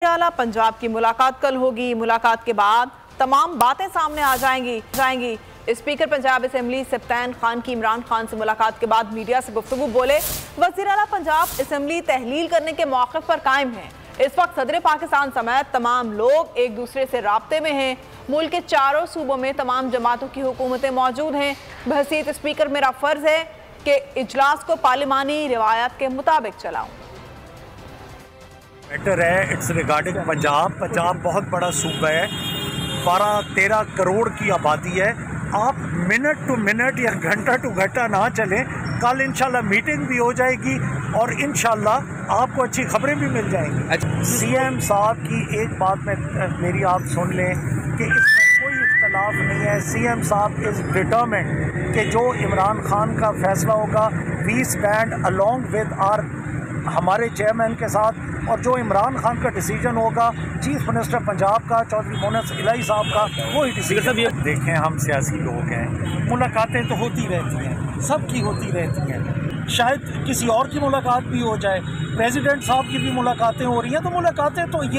आला पंजाब की मुलाकात कल होगी। मुलाकात के बाद तमाम बातें सामने आ जाएंगी। स्पीकर पंजाब असेंबली सब्तैन खान की इमरान खान से मुलाकात के बाद मीडिया से गुफ्तगू बोले। वज़ीर आला पंजाब असेंबली तहलील करने के मौक़िफ़ पर कायम है। इस वक्त सदर पाकिस्तान समेत तमाम लोग एक दूसरे से राब्ते में हैं। मुल्क के चारों सूबों में तमाम जमातों की हुकूमतें मौजूद हैं। बहसीत स्पीकर मेरा फ़र्ज़ है कि इजलास को पार्लिमानी रिवायत के मुताबिक चलाऊँ। मैटर है इट्स रिगार्डिंग पंजाब बहुत बड़ा सूबा है, 12-13 करोड़ की आबादी है। आप मिनट टू मिनट या घंटा टू घंटा ना चलें। कल इंशाल्लाह मीटिंग भी हो जाएगी और इंशाल्लाह आपको अच्छी खबरें भी मिल जाएंगी। सीएम साहब की एक बात में मेरी आप सुन लें कि इसमें कोई इख्तलाफ नहीं है। सीएम साहब इज़ डिटरमिन्ड कि जो इमरान खान का फैसला होगा we stand along with our हमारे चेयरमैन के साथ, और जो इमरान खान का डिसीजन होगा चीफ मिनिस्टर पंजाब का चौधरी मोहम्मद इलाही साहब का वही डिसीजन। देखें, हम सियासी लोग हैं, मुलाकातें तो होती रहती हैं, सबकी होती रहती हैं। शायद किसी और की मुलाकात भी हो जाए, प्रेसिडेंट साहब की भी मुलाकातें हो रही हैं, तो मुलाकातें तो ये